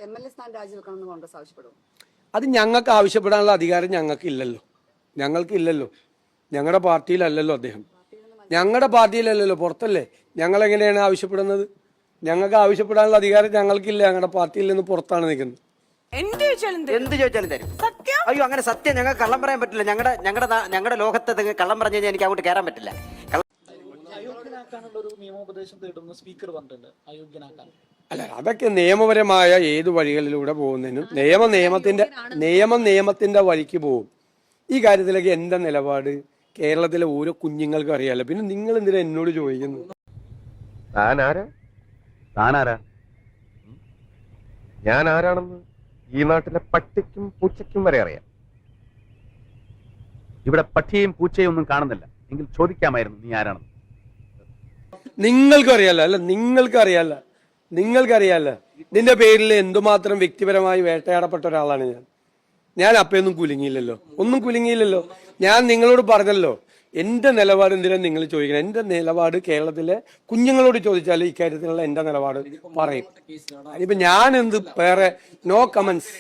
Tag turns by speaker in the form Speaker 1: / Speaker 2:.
Speaker 1: MLA സ്ഥാനം രാജിവെക്കണമെന്ന് കോൺഗ്രസ് ആവശ്യപ്പെടും.
Speaker 2: അത് ഞങ്ങൾക്ക് ആവശ്യപ്പെടാനുള്ള അധികാരം ഞങ്ങൾക്കില്ലല്ലോ. ഞങ്ങളുടെ പാർട്ടിയിലല്ലല്ലോ അദ്ദേഹം. ഞങ്ങളുടെ പാർട്ടിയിലല്ലല്ലോ, പുറത്തല്ലേ. ഞങ്ങൾ എങ്ങനെയാണ് ആവശ്യപ്പെടുന്നത്? ഞങ്ങൾക്ക് ആവശ്യപ്പെടാനുള്ള അധികാരം ഞങ്ങൾക്കില്ല. ഞങ്ങളുടെ പാർട്ടിയിൽ നിന്ന് പുറത്താണ് നിൽക്കുന്നത്.
Speaker 3: എന്ത് ചോദിച്ചാലും തരും.
Speaker 4: അയ്യോ, അങ്ങനെ സത്യം ഞങ്ങൾക്ക് കള്ളം പറയാൻ പറ്റില്ല. ഞങ്ങളുടെ ലോകത്ത് കള്ളം പറഞ്ഞു കഴിഞ്ഞാൽ എനിക്ക് അങ്ങോട്ട് കയറാൻ പറ്റില്ല.
Speaker 5: അയോഗ്യനാക്കാനുള്ള ഒരു നിയമോപദേശം തേടുന്ന സ്പീക്കർ പറഞ്ഞിട്ടുണ്ട്, അയോഗ്യനാക്കാൻ.
Speaker 2: അല്ല, അതൊക്കെ നിയമപരമായ ഏത് വഴികളിലൂടെ പോകുന്നതിനും നിയമത്തിന്റെ വഴിക്ക് പോകും. ഈ കാര്യത്തിലൊക്കെ എന്റെ നിലപാട് കേരളത്തിലെ ഓരോ കുഞ്ഞുങ്ങൾക്കും അറിയാലോ. പിന്നെ നിങ്ങൾ എന്തിനാ എന്നോട് ചോദിക്കുന്നു?
Speaker 6: താനാരാ? ഞാൻ ആരാണെന്ന് ഈ നാട്ടിലെ പട്ടിക്കും പൂച്ചയ്ക്കും വരെ അറിയാം. ഇവിടെ പട്ടിയും പൂച്ചയും ഒന്നും കാണുന്നില്ല. എങ്കിൽ ചോദിക്കാമായിരുന്നു നീ ആരാണെന്ന്. നിങ്ങൾക്കറിയാല്ല. ഇതിന്റെ പേരിൽ എന്തുമാത്രം വ്യക്തിപരമായി വേട്ടയാടപ്പെട്ട ഒരാളാണ് ഞാൻ അപ്പയൊന്നും കുലുങ്ങിയില്ലല്ലോ. ഞാൻ നിങ്ങളോട് പറഞ്ഞല്ലോ, എന്റെ നിലപാട് എന്തിനാ നിങ്ങൾ ചോദിക്കണം? എന്റെ നിലപാട് കേരളത്തിലെ കുഞ്ഞുങ്ങളോട് ചോദിച്ചാൽ ഇക്കാര്യത്തിലുള്ള എന്റെ നിലപാട് പറയും. അതിപ്പോ ഞാൻ എന്ത് വേറെ നോ കമന്റ്സ്.